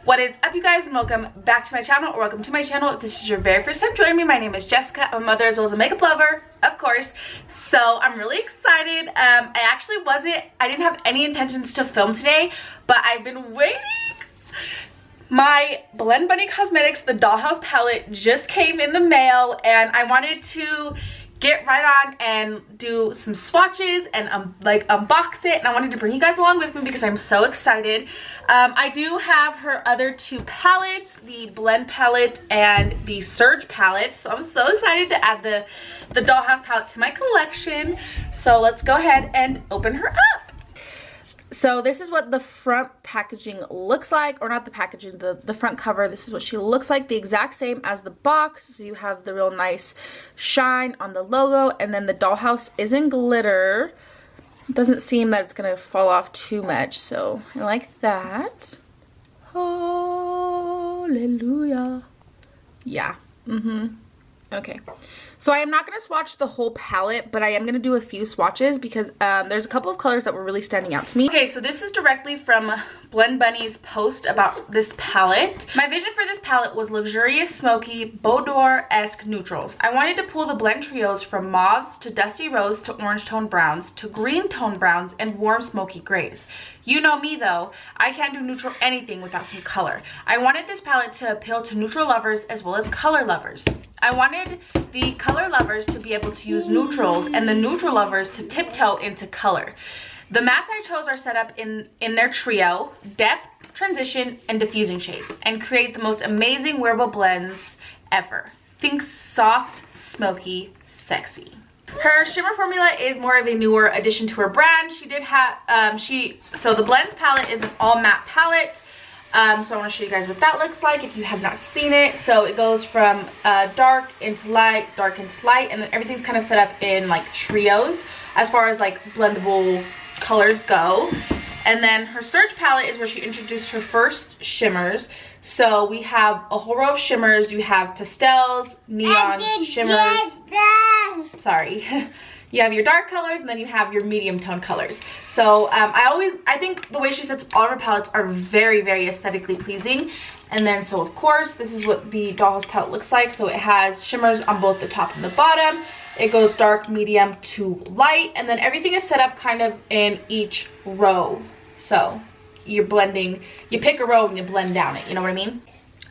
What is up, you guys, and welcome back to my channel, or welcome to my channel if this is your very first time joining me. My name is Jessica. I'm a mother as well as a makeup lover, of course, so I'm really excited. I didn't have any intentions to film today, but I've been waiting. My Blend Bunny Cosmetics, the Dollhouse Palette, just came in the mail, and I wanted to get right on and do some swatches and unbox it, and I wanted to bring you guys along with me because I'm so excited. I do have her other two palettes, the Blend palette and the Surge palette, so I'm so excited to add the Dollhouse palette to my collection. So let's go ahead and open her up. So this is what the front packaging looks like, or not the packaging, the front cover. This is what she looks like, the exact same as the box. So you have the real nice shine on the logo, and then the Dollhouse is in glitter. It doesn't seem that it's gonna fall off too much, so I like that. Hallelujah. Yeah. Okay. So I am not going to swatch the whole palette, but I am going to do a few swatches because there's a couple of colors that were really standing out to me. Okay, so this is directly from Blend Bunny's post about this palette. My vision for this palette was luxurious, smoky, boudoir-esque neutrals. I wanted to pull the blend trios from mauves to dusty rose to orange tone browns to green tone browns and warm smoky grays. You know me though, I can't do neutral anything without some color. I wanted this palette to appeal to neutral lovers as well as color lovers. I wanted the color lovers to be able to use neutrals and the neutral lovers to tiptoe into color. The mattes I chose are set up in their trio, depth, transition, and diffusing shades, and create the most amazing wearable blends ever. Think soft, smoky, sexy. Her shimmer formula is more of a newer addition to her brand. She did have, so the Blends palette is an all matte palette. So I want to show you guys what that looks like if you have not seen it. So it goes from dark into light, and then everything's kind of set up in like trios as far as like blendable colors go. And then her Surge palette is where she introduced her first shimmers. So we have a whole row of shimmers. You have pastels, neons, shimmers. Sorry. You have your dark colors, and then you have your medium tone colors. So I think the way she sets up all of her palettes are very, very aesthetically pleasing. And then, so of course, this is what the Dollhouse palette looks like. So it has shimmers on both the top and the bottom. It goes dark, medium to light, and then everything is set up kind of in each row. So you're blending, you pick a row and you blend down it, you know what I mean?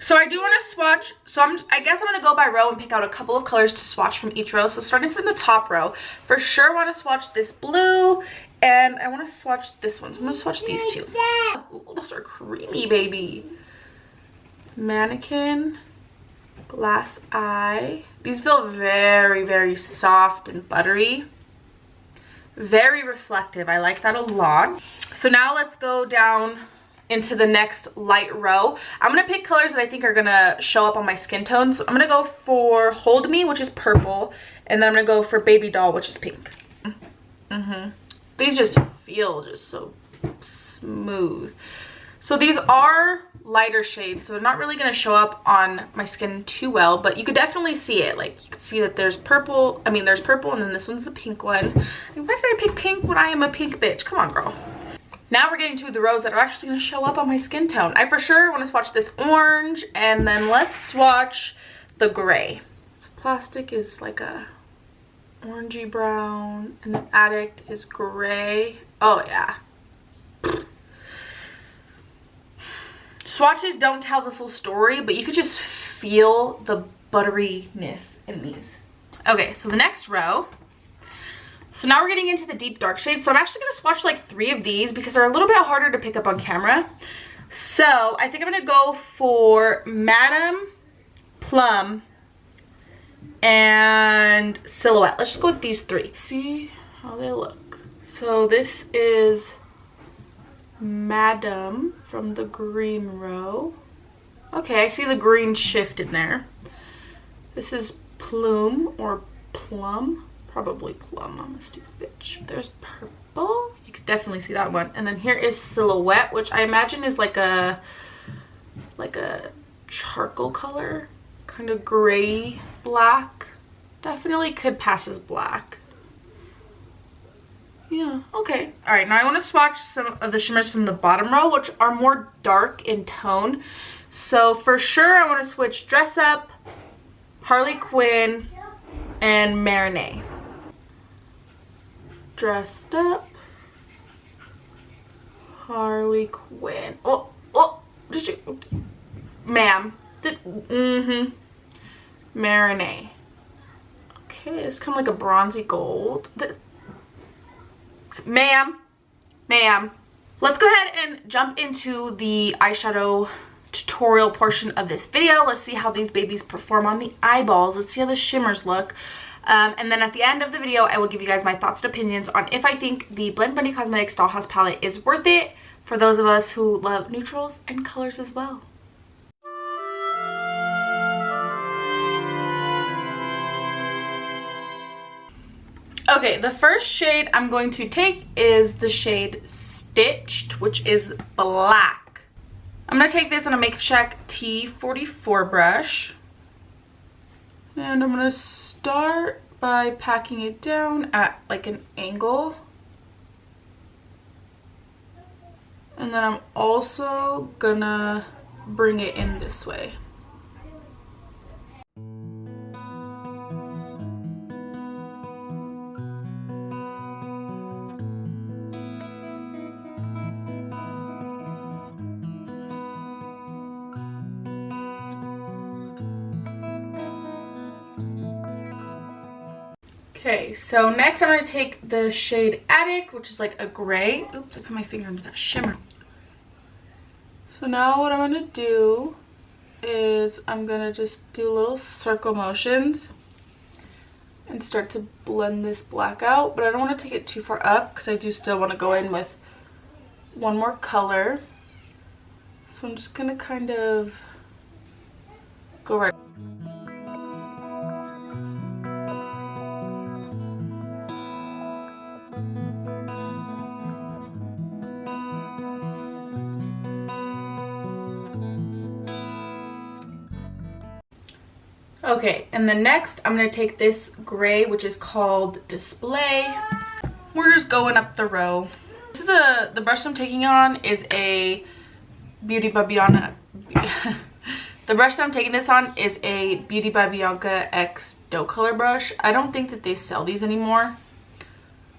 So I do want to swatch, so I guess I'm going to go by row and pick out a couple of colors to swatch from each row. So starting from the top row, for sure want to swatch this blue, and I want to swatch this one. So I'm going to swatch these two. Ooh, those are creamy, baby. Mannequin, Glass Eye. These feel very, very soft and buttery. Very reflective. I like that a lot. So now let's go down into the next light row. I'm gonna pick colors that I think are gonna show up on my skin tone. So I'm gonna go for Hold Me, which is purple, and then I'm gonna go for Baby Doll, which is pink. These just feel just so smooth. So these are lighter shades, so they're not really gonna show up on my skin too well, but you could definitely see it. Like, you can see that there's purple, there's purple, and then this one's the pink one. Like, why did I pick pink when I am a pink bitch? Come on, girl. Now we're getting to the rows that are actually going to show up on my skin tone. I for sure want to swatch this orange, and then let's swatch the gray. So plastic is like a orangey brown, and the Addict is gray. Oh yeah. Swatches don't tell the full story, but you could just feel the butteriness in these. Okay, so the next row. So now we're getting into the deep dark shades. So I'm actually going to swatch like 3 of these because they're a little bit harder to pick up on camera. So I think I'm going to go for Madam, Plum, and Silhouette. Let's just go with these 3. See how they look. So this is Madam from the green row. Okay, I see the green shift in there. This is Plume or Plum. Probably Plum, I'm a stupid bitch. There's purple. You could definitely see that one. And then here is Silhouette, which I imagine is like a charcoal color. Kind of gray, black. Definitely could pass as black. Yeah, okay. All right, now I want to swatch some of the shimmers from the bottom row, which are more dark in tone. So for sure, I want to switch Dress Up, Harley Quinn, and Marinette. Dressed Up, Harley Quinn. Oh, did you, ma'am? Marinette. Okay, it's kind of like a bronzy gold. This, ma'am. Let's go ahead and jump into the eyeshadow tutorial portion of this video. Let's see how these babies perform on the eyeballs. Let's see how the shimmers look. And then at the end of the video, I will give you guys my thoughts and opinions on if I think the Blend Bunny Cosmetics Dollhouse Palette is worth it for those of us who love neutrals and colors as well. Okay, the first shade I'm going to take is the shade Stitched, which is black. I'm going to take this on a Makeup Shack T44 brush. And I'm going to start by packing it down at like an angle. And then I'm also going to bring it in this way. Okay, so next I'm going to take the shade Addict, which is like a gray. Oops, I put my finger into that shimmer. So now what I'm going to do is I'm going to just do little circle motions and start to blend this black out. But I don't want to take it too far up because I do still want to go in with one more color. So I'm just going to kind of go right. Okay, and then next I'm going to take this gray, which is called Display. We're just going up the row. This is the brush I'm taking on is a Beauty by Bianca. The brush that I'm taking this on is a Beauty by Bianca X Doe Color brush. I don't think that they sell these anymore.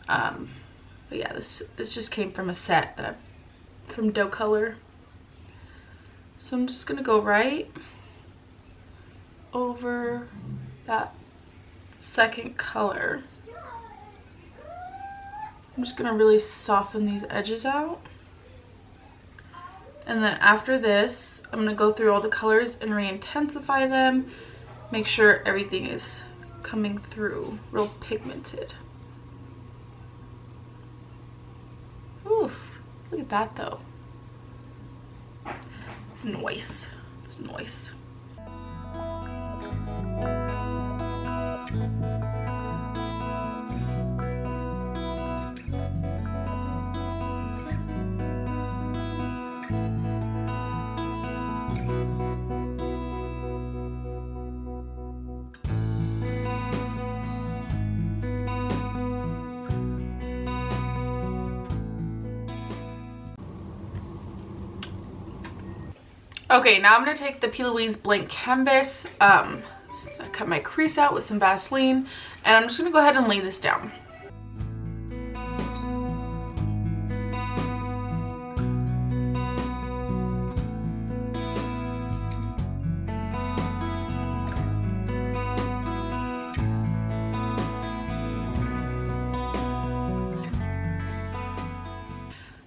But yeah, this just came from a set that from Doe Color. So I'm just going to go right over that second color. I'm just gonna really soften these edges out. And then after this, I'm gonna go through all the colors and re-intensify them. Make sure everything is coming through real pigmented. Oof, look at that though. It's nice. It's nice. Okay, now I'm going to take the P. Louise blank canvas, since I cut my crease out with some Vaseline, and I'm just going to go ahead and lay this down.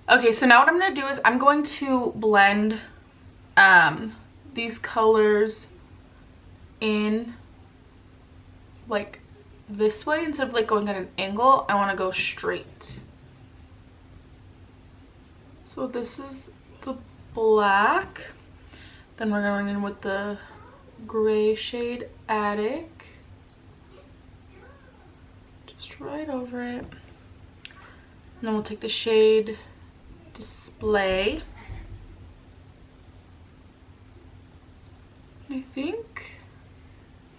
Okay, so now what I'm going to do is I'm going to blend these colors in like this way. Instead of like going at an angle, I want to go straight. So this is the black, then we're going in with the gray shade Attic, just right over it, and then we'll take the shade Display.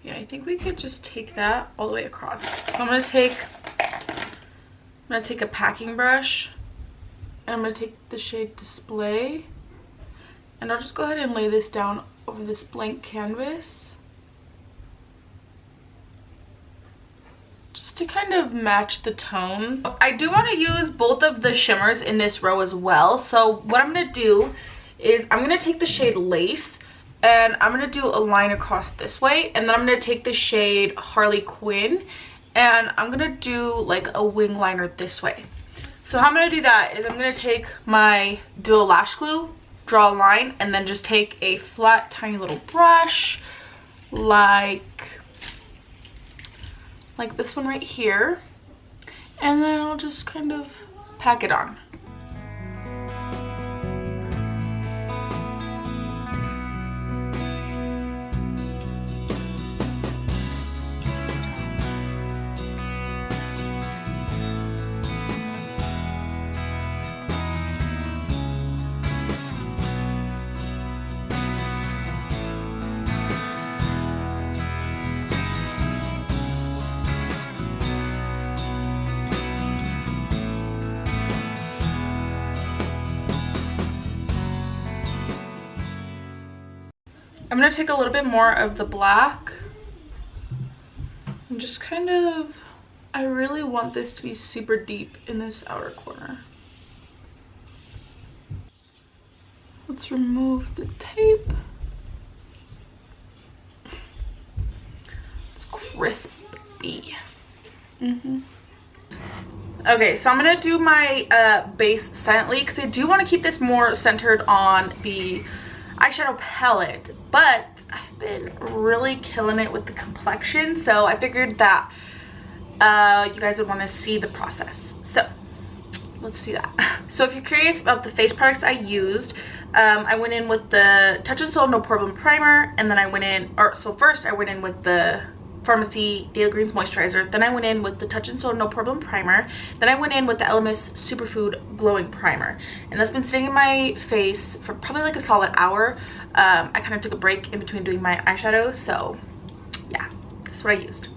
I think we could just take that all the way across. So I'm going to take I'm gonna take a packing brush and I'm gonna take the shade Display, and I'll just go ahead and lay this down over this blank canvas just to kind of match the tone. I do want to use both of the shimmers in this row as well. So what I'm gonna do is I'm gonna take the shade Lace and I'm gonna do a line across this way, and then I'm gonna take the shade Harley Quinn and I'm gonna do like a wing liner this way. So how I'm gonna do that is I'm gonna take my Duo Lash Glue, draw a line, and then just take a flat tiny little brush like this one right here, and then I'll just kind of pack it on. I'm gonna take a little bit more of the black and just kind of, I really want this to be super deep in this outer corner. Let's remove the tape. It's crispy. Okay, so I'm gonna do my base silently because I do want to keep this more centered on the eyeshadow palette, but I've been really killing it with the complexion, so I figured that you guys would want to see the process. So let's do that. So if you're curious about the face products I used, I went in with the Touch in Sol No Problem Primer, and then I went in, first I went in with the Pharmacy Daily Greens Moisturizer, then I went in with the Touch in Sol No Problem Primer, then I went in with the Elemis Superfood Glowing Primer, and that's been sitting in my face for probably like a solid hour. I kind of took a break in between doing my eyeshadow, so yeah, this is what I used.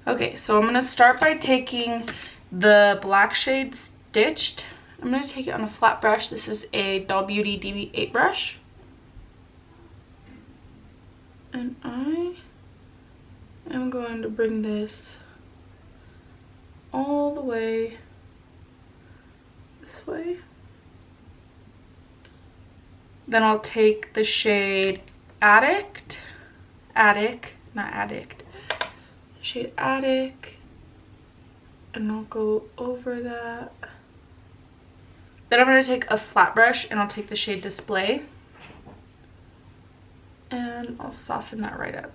Okay, so I'm gonna start by taking the black shade Stitched. I'm gonna take it on a flat brush. This is a Doll Beauty DB8 brush. And I am going to bring this all the way this way. Then I'll take the shade Addict, not Addict, shade Attic, and I'll go over that. Then I'm going to take a flat brush and I'll take the shade Display and I'll soften that right up.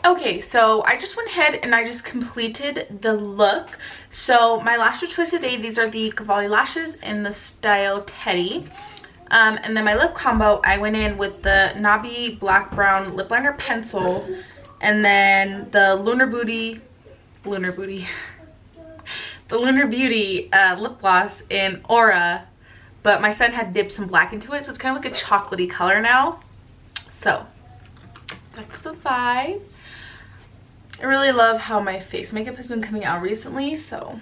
Okay, so I just went ahead and I just completed the look. So my lash choice today, these are the Cavalli lashes in the style Teddy. And then my lip combo, I went in with the Knobby Black Brown Lip Liner Pencil, and then the Lunar Beauty lip gloss in Aura, but my son had dipped some black into it, so it's kind of like a chocolatey color now. So that's the vibe. I really love how my face makeup has been coming out recently, so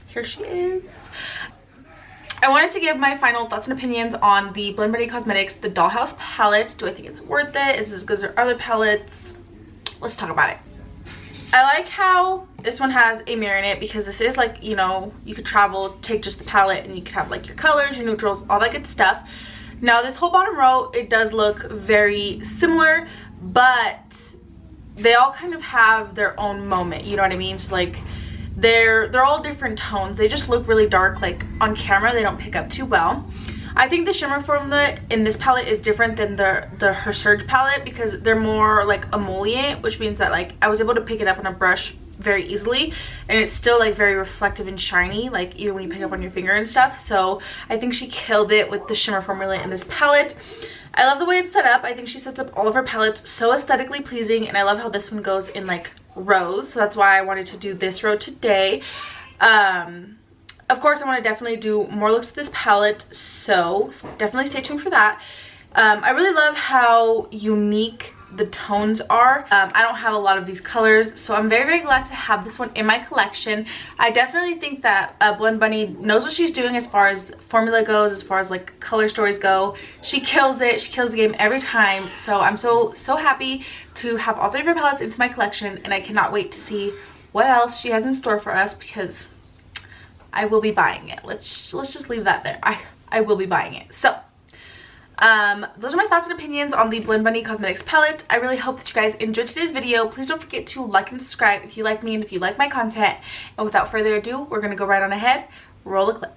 here she is. I wanted to give my final thoughts and opinions on the Blend Bunny Cosmetics, the Dollhouse Palette. Do I think it's worth it? Is it as good as their other palettes? Let's talk about it. I like how this one has a mirror in it because this is like, you know, you could travel, take just the palette, and you could have like your colors, your neutrals, all that good stuff. Now this whole bottom row, it does look very similar, but they all kind of have their own moment, you know what I mean? So like they're all different tones. They just look really dark, like on camera they don't pick up too well. I think the shimmer formula in this palette is different than her Surge palette because they're more like emollient, which means that like I was able to pick it up on a brush very easily, and it's still like very reflective and shiny, like even when you pick it up on your finger and stuff. So I think she killed it with the shimmer formula in this palette. I love the way it's set up. I think she sets up all of her palettes so aesthetically pleasing, and I love how this one goes in like rows, so that's why I wanted to do this row today. Of course, I want to definitely do more looks with this palette, so definitely stay tuned for that. I really love how unique the tones are. I don't have a lot of these colors, so I'm very, very glad to have this one in my collection. I definitely think that Blend Bunny knows what she's doing as far as formula goes, as far as like color stories go. She kills it. She kills the game every time. So I'm so happy to have all three of her palettes into my collection, and I cannot wait to see what else she has in store for us because I will be buying it. Let's just leave that there. I will be buying it. So those are my thoughts and opinions on the Blend Bunny Cosmetics palette. I really hope that you guys enjoyed today's video. Please don't forget to like and subscribe if you like me and if you like my content. And without further ado, we're gonna go right on ahead, roll the clip.